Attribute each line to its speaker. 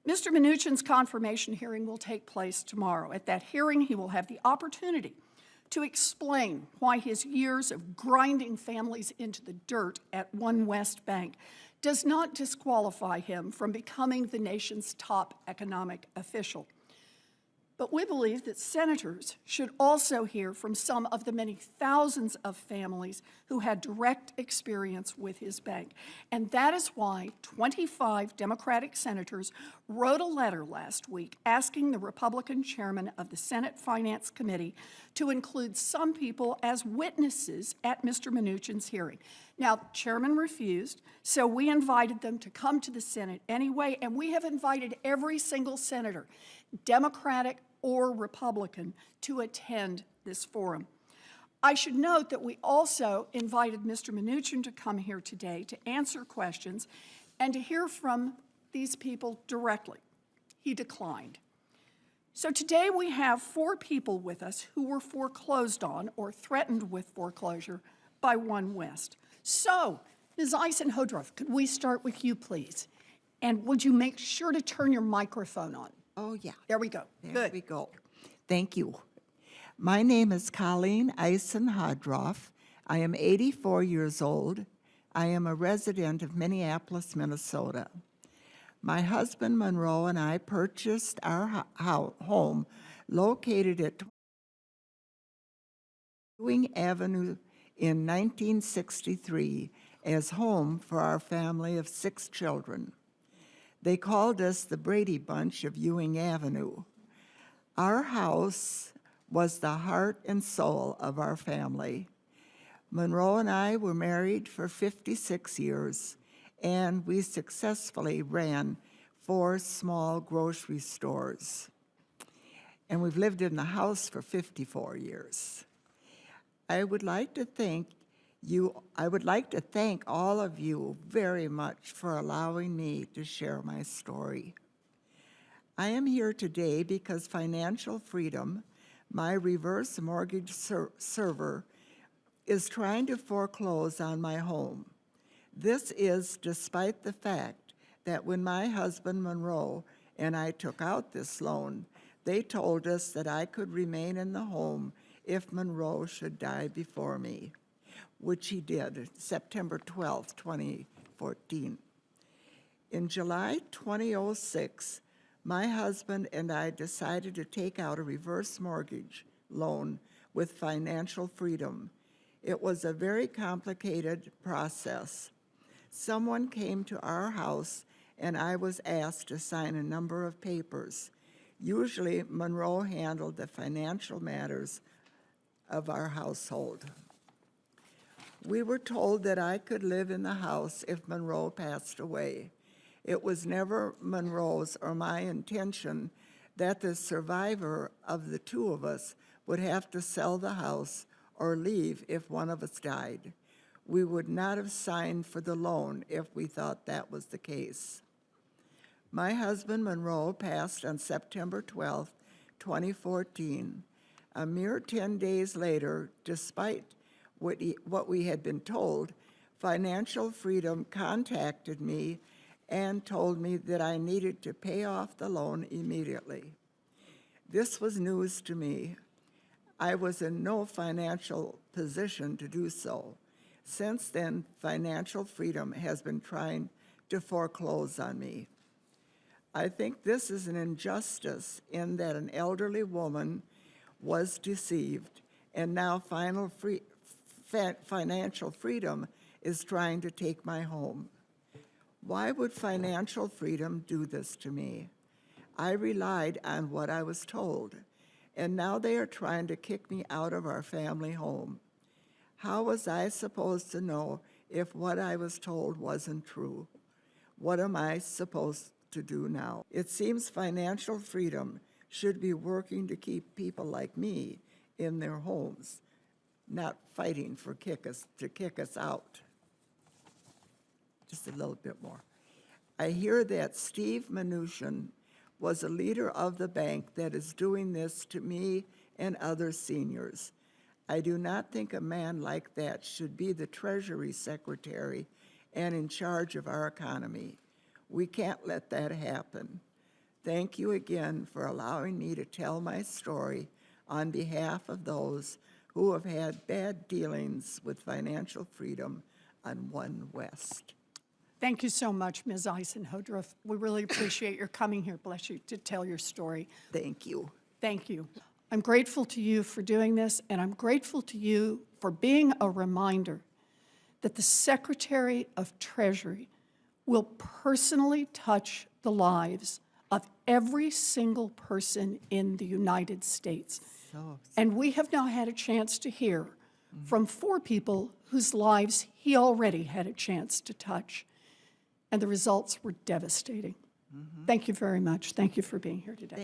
Speaker 1: Mr. Mnuchin's confirmation hearing will take place tomorrow. At that hearing, he will have the opportunity to explain why his years of grinding families into the dirt at OneWest Bank does not disqualify him from becoming the nation's top economic official. But we believe that senators should also hear from some of the many thousands of families who had direct experience with his bank. And that is why 25 Democratic senators wrote a letter last week asking the Republican chairman of the Senate Finance Committee to include some people as witnesses at Mr. Mnuchin's hearing. Now, the chairman refused, so we invited them to come to the Senate anyway, and we have invited every single senator, Democratic or Republican, to attend this forum. I should note that we also invited Mr. Mnuchin to come here today to answer questions and to hear from these people directly. He declined. So today we have 4 people with us who were foreclosed on or threatened with foreclosure by OneWest. So, Ms. Eisen-Hodroff, could we start with you, please? And would you make sure to turn your microphone on?
Speaker 2: Oh, yeah.
Speaker 1: There we go.
Speaker 2: There
Speaker 1: Good.
Speaker 2: we go. Thank you. My name is Colleen Eisen-Hodroff. I am 84 years old. I am a resident of Minneapolis, Minnesota. My husband, Monroe, and I purchased our home located at Ewing Avenue in 1963 as home for our family of 6 children. They called us the Brady Bunch of Ewing Avenue. Our house was the heart and soul of our family. Monroe and I were married for 56 years, and we successfully ran 4 small grocery stores. And we've lived in the house for 54 years. I would like to thank all of you very much for allowing me to share my story. I am here today because Financial Freedom, my reverse mortgage server, is trying to foreclose on my home. This is despite the fact that when my husband Monroe and I took out this loan, they told us that I could remain in the home if Monroe should die before me, which he did, September 12, 2014. In July 2006, my husband and I decided to take out a reverse mortgage loan with Financial Freedom. It was a very complicated process. Someone came to our house and I was asked to sign a number of papers. Usually, Monroe handled the financial matters of our household. We were told that I could live in the house if Monroe passed away. It was never Monroe's or my intention that the survivor of the 2 of us would have to sell the house or leave if one of us died. We would not have signed for the loan if we thought that was the case. My husband Monroe passed on September 12, 2014. A mere 10 days later, despite what we had been told, Financial Freedom contacted me and told me that I needed to pay off the loan immediately. This was news to me. I was in no financial position to do so. Since then, Financial Freedom has been trying to foreclose on me. I think this is an injustice in that an elderly woman was deceived, and now Financial Freedom is trying to take my home. Why would Financial Freedom do this to me? I relied on what I was told, and now they are trying to kick me out of our family home. How was I supposed to know if what I was told wasn't true? What am I supposed to do now? It seems Financial Freedom should be working to keep people like me in their homes, not fighting to kick us out. Just a little bit more. I hear that Steve Mnuchin was a leader of the bank that is doing this to me and other seniors. I do not think a man like that should be the Treasury Secretary and in charge of our economy. We can't let that happen. Thank you again for allowing me to tell my story on behalf of those who have had bad dealings with financial freedom on OneWest.
Speaker 1: Thank you so much, Ms. Eisenhodroff. We really appreciate your coming here, bless you, to tell your story.
Speaker 2: Thank you.
Speaker 1: Thank you. I'm grateful to you for doing this, and I'm grateful to you for being a reminder that the Secretary of Treasury will personally touch the lives of every single person in the United States. And we have now had a chance to hear from 4 people whose lives he already had a chance to touch, and the results were devastating. Thank you very much. Thank you for being here today.